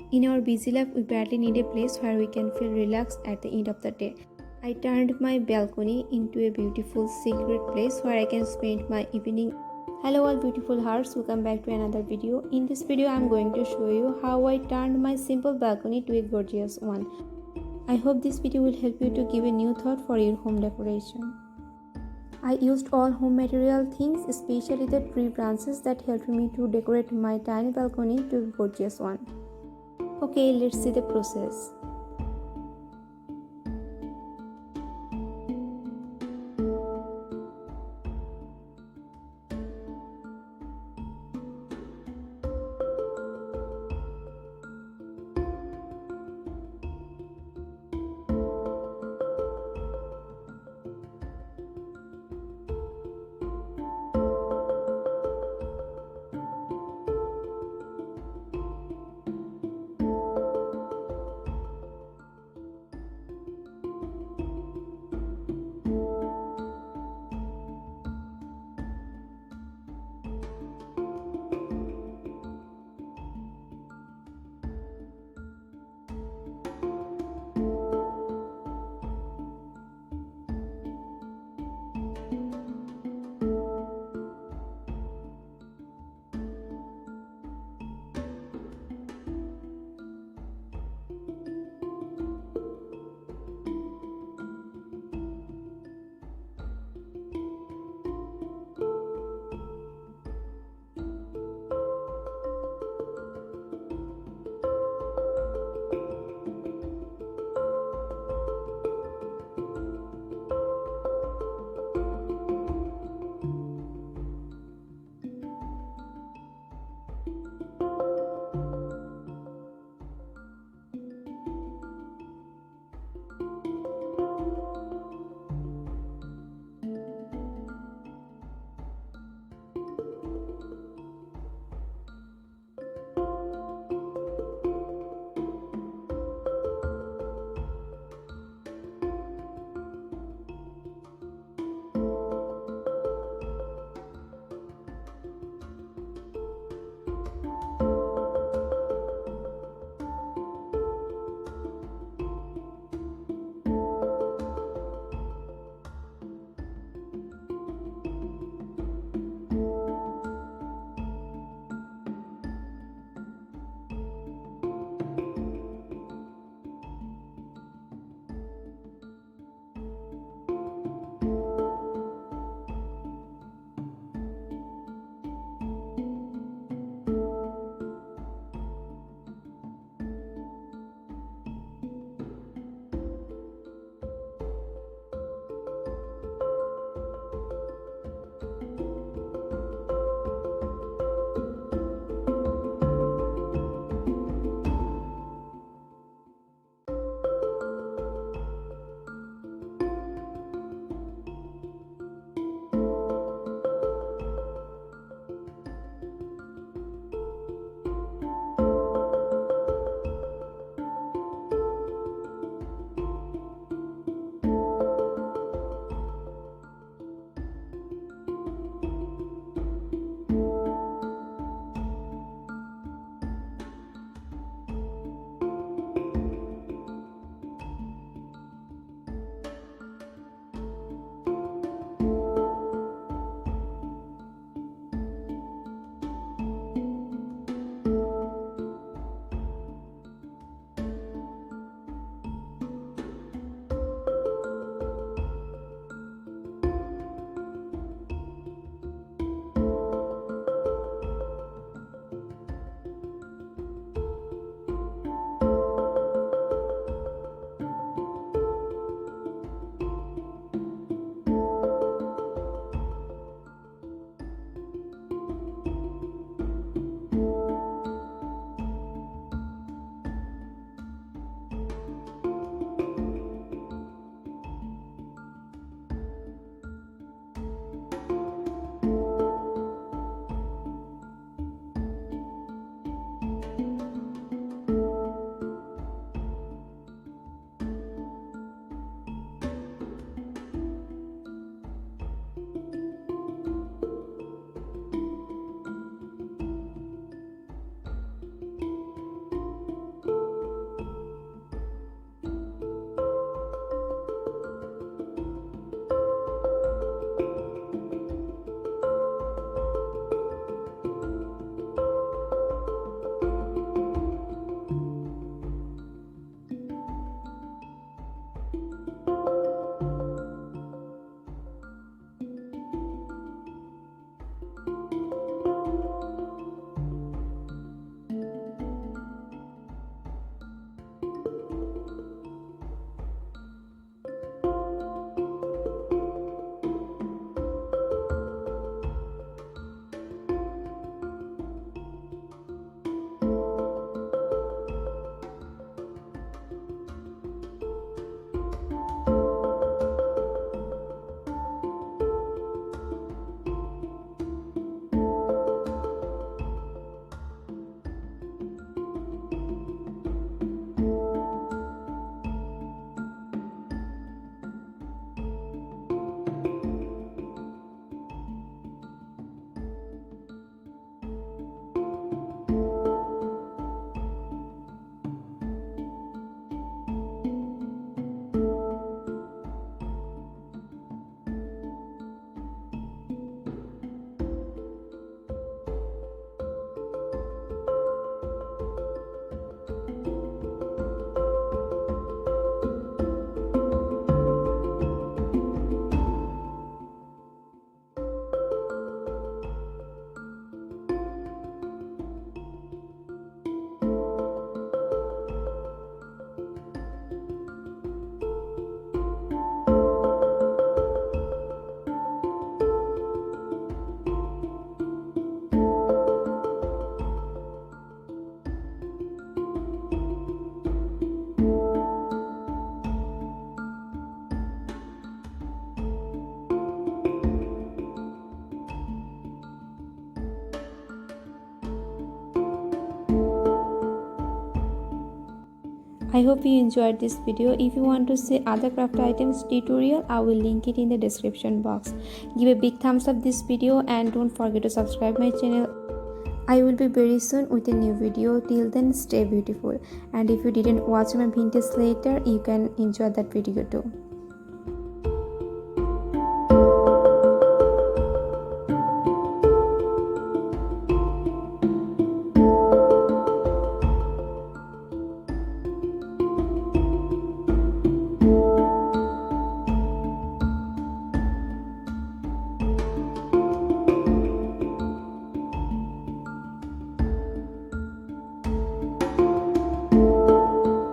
In our busy life, we badly need a place where we can feel relaxed at the end of the day. I turned my balcony into a beautiful secret place where I can spend my evening. Hello all beautiful hearts, welcome back to another video. In this video, I am going to show you how I turned my simple balcony to a gorgeous one. I hope this video will help you to give a new thought for your home decoration. I used all home material things, especially the tree branches that helped me to decorate my tiny balcony to a gorgeous one. Okay, let's see the process. I hope you enjoyed this video. If you want to see other craft items tutorial, I will link it in the description box. Give a big thumbs up this video and don't forget to subscribe my channel. I will be very soon with a new video. Till then, stay beautiful. And if you didn't watch my vintage later, you can enjoy that video too.